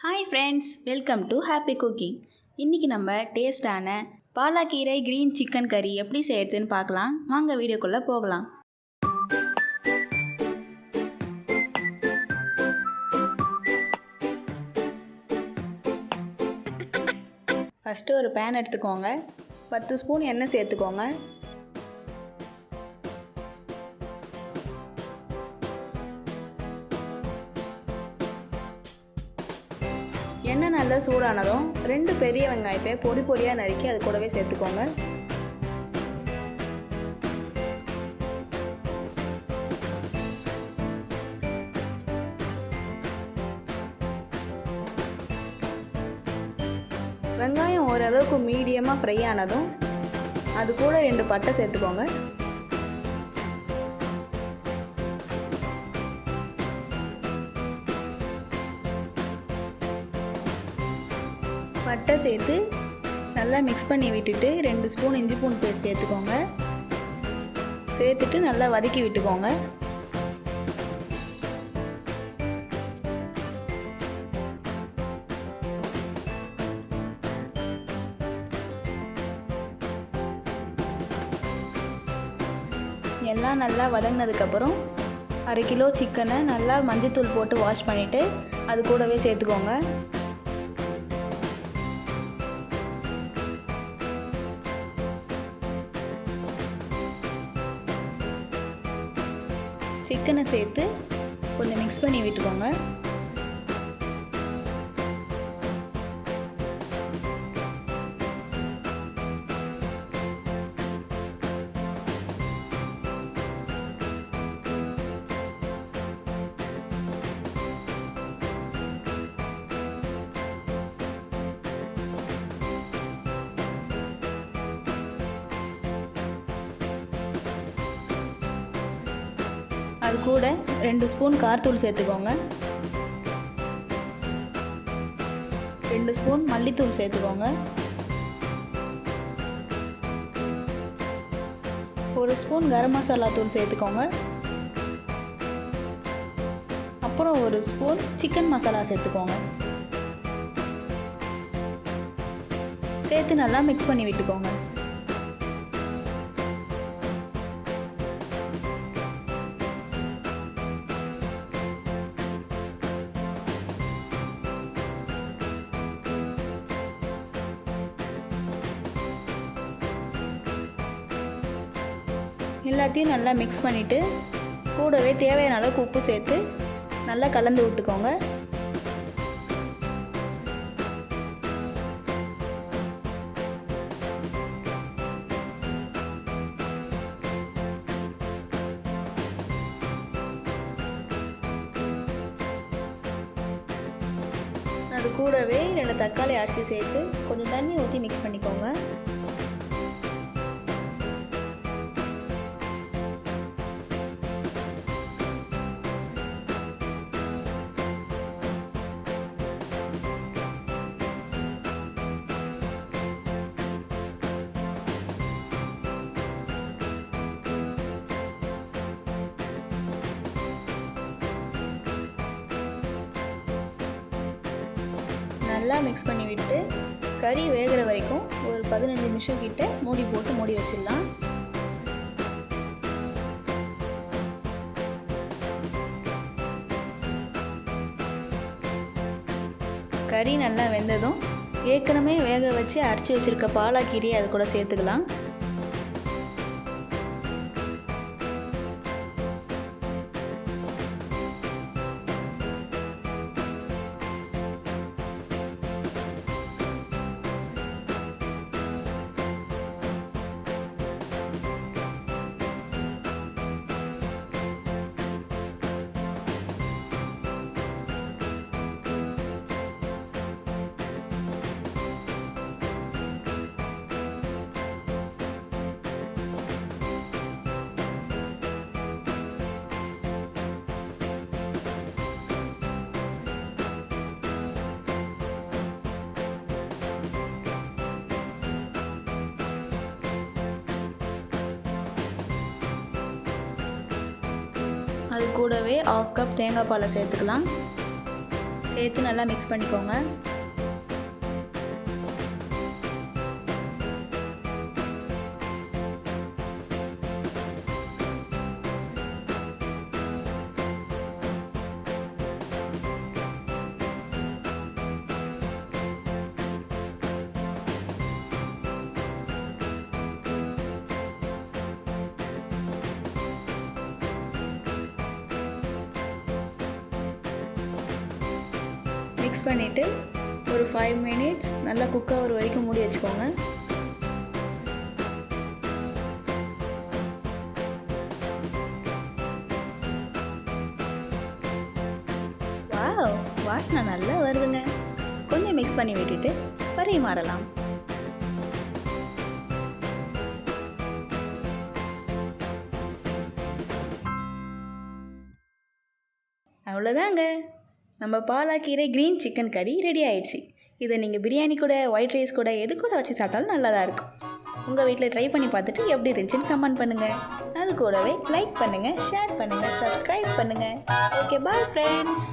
Hi friends, welcome to happy cooking. இன்றைக்கி நம்ம டேஸ்டான பாலாக்கீரை க்ரீன் சிக்கன் கறி எப்படி செய்யறதுன்னு பார்க்கலாம். வாங்க வீடியோக்குள்ளே போகலாம். ஃபஸ்ட்டு ஒரு பேன் எடுத்துக்கோங்க. 10 ஸ்பூன் எண்ணெய் சேர்த்துக்கோங்க. எண்ணெய் நல்லா சூடானதும் 2 பெரிய வெங்காயத்தை பொடி பொடியாக நறுக்கி அது கூடவே சேர்த்துக்கோங்க. வெங்காயம் ஓரளவுக்கு மீடியமாக ஃப்ரை ஆனதும் அது கூட 2 பட்டை சேர்த்துக்கோங்க. பட்டை சேர்த்து நல்லா மிக்ஸ் பண்ணி விட்டுட்டு 2 ஸ்பூன் இஞ்சி பூண்டு பேஸ்ட் சேர்த்துக்கோங்க. சேர்த்துட்டு நல்லா வதக்கி விட்டுக்கோங்க. எல்லாம் நல்லா வதங்கினதுக்கப்புறம் 1/2 கிலோ சிக்கனை நல்லா மஞ்சத்தூள் போட்டு வாஷ் பண்ணிவிட்டு அது கூடவே சேர்த்துக்கோங்க. சிக்கனை சேர்த்து கொஞ்சம் மிக்ஸ் பண்ணி விட்டுக்கோங்க. அது கூட 2 ஸ்பூன் காரத்தூள் சேர்த்துக்கோங்க. 2 ஸ்பூன் மல்லித்தூள் சேர்த்துக்கோங்க. 1 ஸ்பூன் கரம் மசாலா தூள் சேர்த்துக்கோங்க. அப்புறம் 1 ஸ்பூன் சிக்கன் மசாலா சேர்த்துக்கோங்க. சேர்த்து நல்லா மிக்ஸ் பண்ணி விட்டுக்கோங்க. எல்லாத்தையும் நல்லா மிக்ஸ் பண்ணிவிட்டு கூடவே தேவையான அளவுக்கு உப்பு சேர்த்து நல்லா கலந்து விட்டுக்கோங்க. அது கூடவே 2 தக்காளி அரைச்சி சேர்த்து கொஞ்சம் தண்ணி ஊற்றி மிக்ஸ் பண்ணிக்கோங்க. நல்லா மிக்ஸ் பண்ணி விட்டு கறி வேகிற வரைக்கும் ஒரு 15 நிமிஷம் கிட்ட மூடி போட்டு மூடி வச்சிடலாம். கறி நல்லா வெந்ததும் ஏற்கனவே வேக வச்சு அரைச்சி வச்சிருக்க பாலாக்கீரையை அது கூட சேர்த்துக்கலாம். அது கூடவே 1/2 கப் தேங்காய் பாலை சேர்த்துக்கலாம். சேர்த்து நல்லா மிக்ஸ் பண்ணிக்கோங்க. மிக்ஸ் பண்ணிவிட்டு ஒரு 5 மினிட்ஸ் நல்லா குக் ஆகிற வரைக்கும் மூடி வச்சுக்கோங்க. வாவ், வாசனை நல்லா வருதுங்க. கொஞ்சம் மிக்ஸ் பண்ணி விட்டுட்டு பரிமாறலாம். அவ்வளோதாங்க, நம்ம பாலாக்கீரை க்ரீன் சிக்கன் கறி ரெடி ஆயிடுச்சு. இதை நீங்கள் பிரியாணி கூட, ஒயிட் ரைஸ் கூட, எது கூட வச்சு சாப்பிட்டாலும் நல்லா தான் இருக்கும். உங்கள் வீட்டில் ட்ரை பண்ணி பார்த்துட்டு எப்படி இருந்துச்சுன்னு கமெண்ட் பண்ணுங்கள். அது கூடவே லைக் பண்ணுங்கள், ஷேர் பண்ணுங்கள், சப்ஸ்கிரைப் பண்ணுங்கள். Okay, bye friends.